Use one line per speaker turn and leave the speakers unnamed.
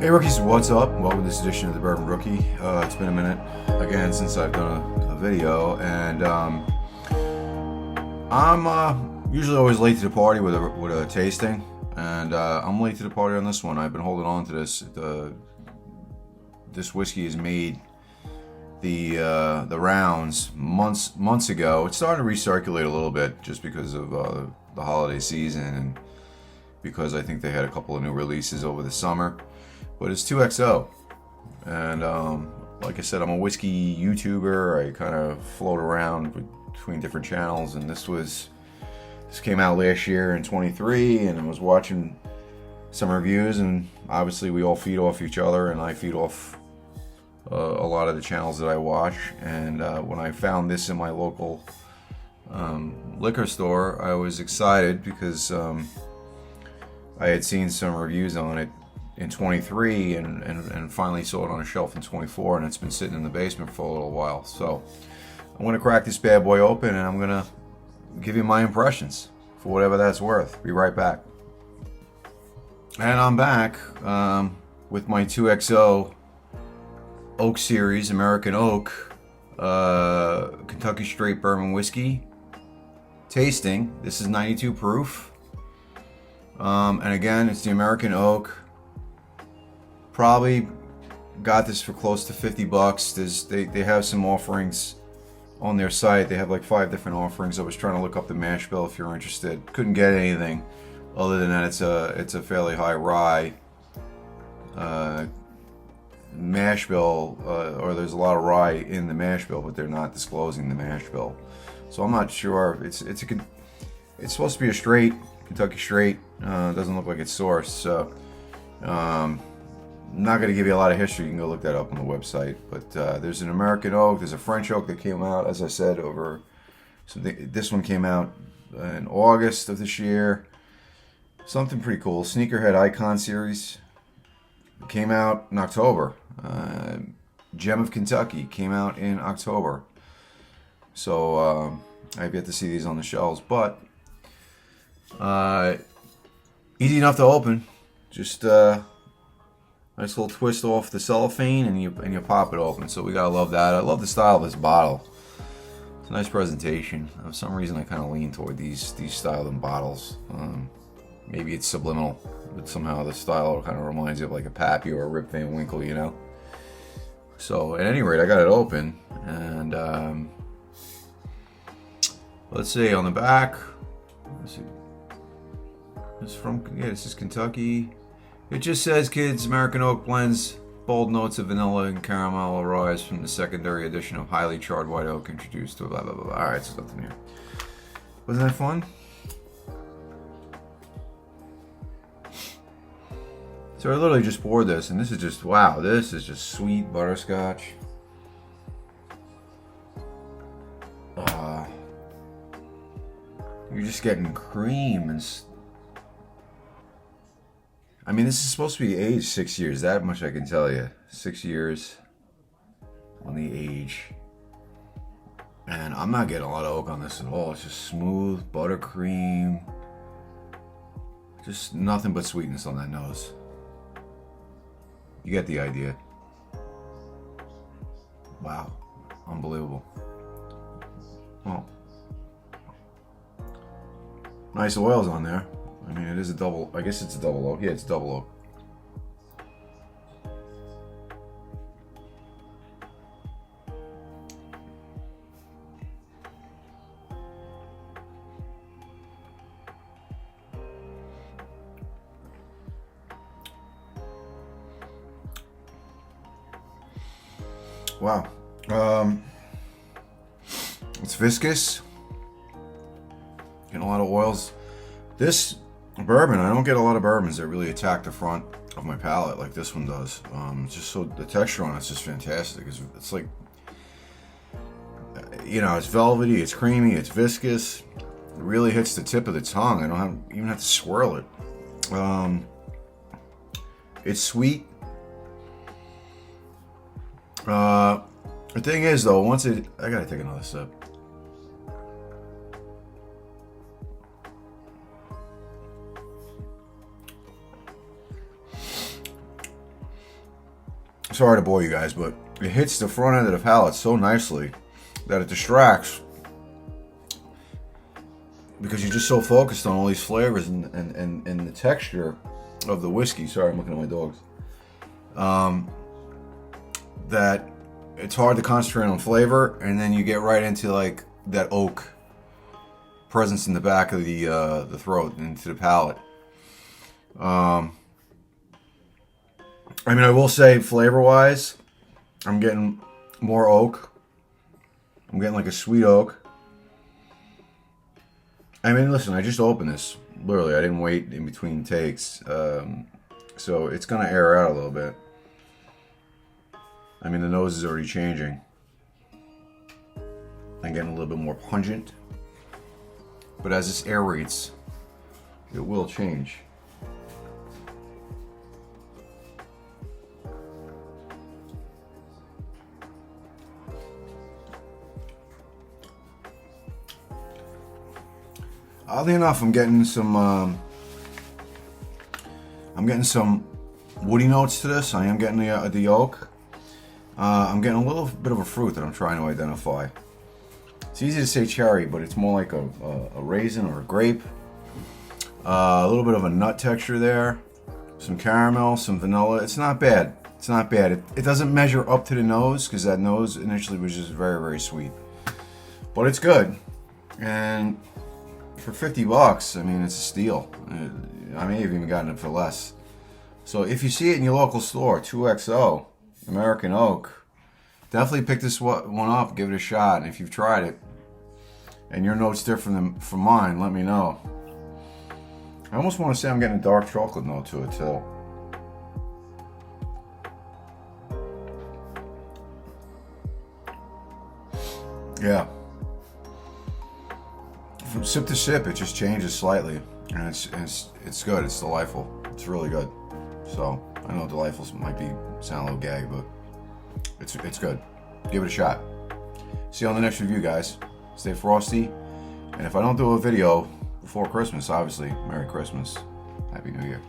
Hey rookies, what's up? Welcome to this edition of the Bourbon Rookie. It's been a minute again since I've done a video, and I'm usually always late to the party with a tasting, and I'm late to the party on this one. I've been holding on to this. This whiskey is made the rounds months ago. It's starting to recirculate a little bit just because of the holiday season, and because I think they had a couple of new releases over the summer. But it's 2XO, and like I said, I'm a whiskey YouTuber. I kind of float around between different channels, and this came out last year in 23, and I was watching some reviews, and obviously we all feed off each other, and I feed off a lot of the channels that I watch. And when I found this in my local liquor store, I was excited because I had seen some reviews on it in 23 and finally saw it on a shelf in 24, and it's been sitting in the basement for a little while. So I'm going to crack this bad boy open, and I'm going to give you my impressions for whatever that's worth. Be right back. And I'm back with my 2XO Oak Series American Oak Kentucky Straight Bourbon Whiskey tasting. This is 92 proof. And again, it's the American Oak. Probably got this for close to $50. They have some offerings on their site. They have like 5 different offerings. I was trying to look up the mash bill if you're interested. Couldn't get anything other than that it's a fairly high rye mash bill, or there's a lot of rye in the mash bill, but they're not disclosing the mash bill. So I'm not sure. It's supposed to be a straight Kentucky straight. Doesn't look like it's sourced. So I'm not going to give you a lot of history. You can go look that up on the website. But there's an American Oak. There's a French Oak that came out, as I said, over. So this one came out in August of this year. Something pretty cool. Sneakerhead Icon Series. It came out in October. Gem of Kentucky came out in October. So I've yet to see these on the shelves, but easy enough to open. Just nice little twist off the cellophane, and you pop it open. So we gotta love that. I love the style of this bottle. It's a nice presentation. For some reason, I kind of lean toward these style and bottles. Maybe it's subliminal, but somehow the style kind of reminds you of like a Pappy or a Rip Van Winkle, you know. So at any rate, I got it open, and let's see on the back. Let's see. This is Kentucky. It just says, kids, American Oak blends bold notes of vanilla and caramel arise from the secondary addition of highly charred white oak introduced to blah blah blah. All right, so nothing here. Wasn't that fun? So I literally just poured this, and this is just, wow, this is just sweet butterscotch. You're just getting cream and. I mean, this is supposed to be aged 6 years. That much I can tell you. 6 years on the age. And I'm not getting a lot of oak on this at all. It's just smooth buttercream. Just nothing but sweetness on that nose. You get the idea. Wow. Unbelievable. Well, nice oils on there. I mean, it is a double. I guess it's a double oak. Yeah, it's double oak. Wow. It's viscous. Getting a lot of oils. This bourbon, I don't get a lot of bourbons that really attack the front of my palate like this one does. It's just so, the texture on it's just fantastic. It's like, you know, it's velvety, it's creamy, it's viscous. It really hits the tip of the tongue. I don't even have to swirl it. It's sweet. The thing is, though, I gotta take another sip. sorry to bore you guys, but it hits the front end of the palate so nicely that it distracts because you're just so focused on all these flavors and the texture of the whiskey. Sorry, I'm looking at my dogs. That it's hard to concentrate on flavor, and then you get right into like that oak presence in the back of the throat and into the palate. I mean, I will say flavor-wise, I'm getting more oak. I'm getting like a sweet oak. I mean, listen, I just opened this. Literally, I didn't wait in between takes. So it's going to air out a little bit. I mean, the nose is already changing. I'm getting a little bit more pungent. But as this aerates, it will change. Oddly enough, I'm getting some woody notes to this. I am getting the oak. I'm getting a little bit of a fruit that I'm trying to identify. It's easy to say cherry, but it's more like a raisin or a grape. A little bit of a nut texture there. Some caramel, some vanilla. It's not bad. It's not bad. It doesn't measure up to the nose because that nose initially was just very, very sweet. But it's good. And for $50, I mean, it's a steal. I may have even gotten it for less. So if you see it in your local store, 2XO, American Oak, definitely pick this one up, give it a shot. And if you've tried it and your note's different from mine, let me know. I almost want to say I'm getting a dark chocolate note to it too. Yeah. From sip to sip, it just changes slightly, and it's good. It's delightful. It's really good. So I know delightful might sound a little gay, but it's good. Give it a shot. See you on the next review, guys. Stay frosty, and if I don't do a video before Christmas, obviously, Merry Christmas, Happy New Year.